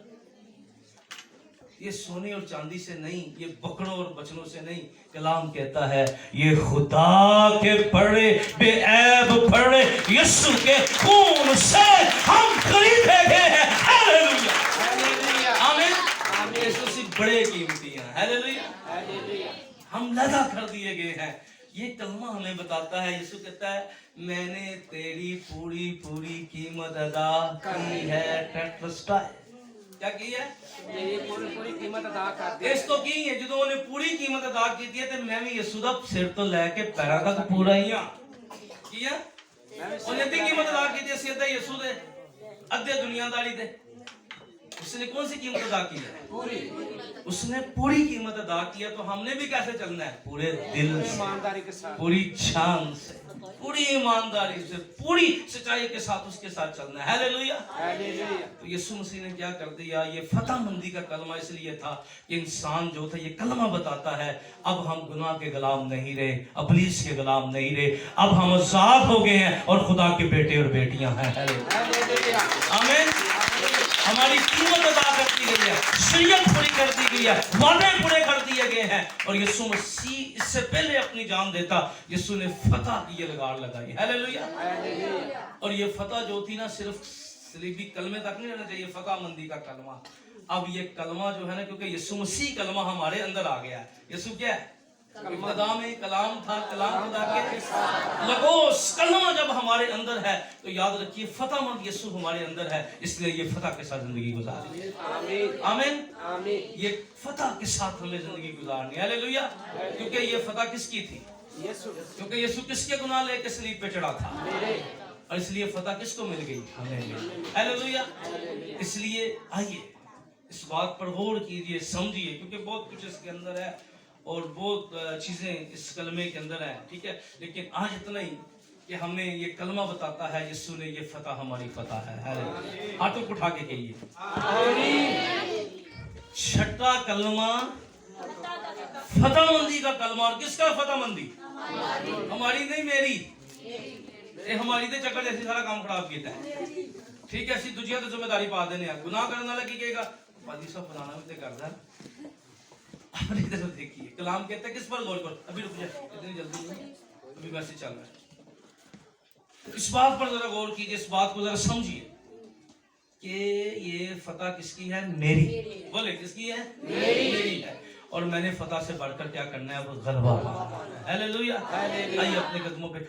ये सोने और चांदी से नहीं, ये बकरों और बचनों से नहीं। कलाम कहता है ये खुदा के पड़े बेऐब पड़े यीशु के खून से हम खरीदे गए हैं। हालेलुया, हालेलुया, आमीन। आमीन। यीशु से बड़े कीमती हैं। Hallelujah, hallelujah. हम लदा कर दिए गए हैं। ये कलमा हमें बताता है, यीशु कहता है मैंने तेरी पूरी पूरी कीमत अदा की है। टेटलस्टाई क्या की है? मेरी पूरी पूरी कीमत अदा कर दी। इस तो की है जो उन्हें पूरी कीमत अदा की थी, ते मैं भी यीशु दा सिर तो लेके पैरों तक पूरा ही हां। किया उन्हें दी कीमत अदा की थी, सिर ते यीशु दे अद्धे दुनियादारी दे। उसने कौन सी कीमत अदा की है? पूरी। उसने पूरी कीमत अदा किया। तो हमने भी कैसे चलना है? पूरे दिल से, ईमानदारी के साथ, पूरी जान से, पूरी ईमानदारी से, पूरी सच्चाई के साथ उसके साथ चलना है। हालेलुया। हालेलुया। तो यीशु मसीह ने क्या कर दिया? ये फतह मंदी का कलमा इसलिए था कि इंसान जो था, ये कलमा बताता है अब हम गुनाह के गुलाम नहीं रहे, इब्लीस के गुलाम नहीं रहे, अब हम आजाद हो गए हैं और खुदा के बेटे और बेटियां हैं। Hallelujah, hallelujah. आमीन। ہماری قیمت ادا کر دی گئی ہے, شریعت پوری کر دی گئی ہے, وعدے پورے کر دیے گئے ہیں. اور یسوع مسیح اس سے پہلے اپنی جان دیتا, یسوع نے فتح کی یہ لگار لگائی. ہاللیلویا. اور یہ فتح جو ہوتی نا صرف صلیبی کلمے تک نہیں رہنا چاہیے, فتح مندی کا کلمہ. اب یہ کلمہ جو ہے نا, کیونکہ یسوع مسیح کلمہ ہمارے اندر آ گیا ہے. یسوع کیا ہے؟ ابتدا میں کلام تھا, کلام خدا کے لگوس. کلمہ جب ہمارے اندر ہے تو یاد رکھیے فتح مند یسوع ہمارے اندر ہے, اس لیے یہ فتح کے ساتھ زندگی گزارنی. آمین. یہ فتح کے ساتھ ہمیں زندگی گزارنی. ہاللیلویا. کیونکہ یہ فتح کس کی تھی؟ کیونکہ یسوع کس کے گناہ لے کے صلیب پہ چڑھا تھا, اور اس لیے فتح کس کو مل گئی؟ ہمیں ملی. ہاللیلویا. اس لیے آئیے اس بات پر غور کیجئے, سمجھیے, کیونکہ بہت کچھ اس کے اندر ہے اور بہت چیزیں اس کلمے کے اندر ہیں, ٹھیک ہے. لیکن آج اتنا ہی کہ ہمیں یہ کلمہ بتاتا ہے یسوع نے یہ فتح ہماری فتح ہے. ہاتھوں کو اٹھا کے کہیے چھٹا کلمہ فتح مندی کا کلمہ. اور کس کا فتح مندی؟ ہماری نہیں, میری. یہ ہماری دے چکر جیسی سارا کام خراب کیتا ہے, ٹھیک ہے. اسی دجیا تو ذمہ داری پا دینے ہیں. گناہ کرنے والا کی کہے گا پادی صاحب فلانا بھی تے کردا ہے. اپنی طرف دیکھیے, کلام کہتا ہے کس پر غور کرو. ابھی رک جائے, اتنی جلدی نہیں, ابھی ویسے چل رہا ہے. اس بات پر ذرا غور کیجئے, اس بات کو ذرا سمجھیے کہ یہ فتح کس کی ہے؟ میری. بولے کس کی ہے؟ میری ہے. اور میں نے فتح سے بڑھ کر کیا کرنا ہے؟ وہ غلبہ. ہاللیلویا. آئیے اپنے قدموں پہ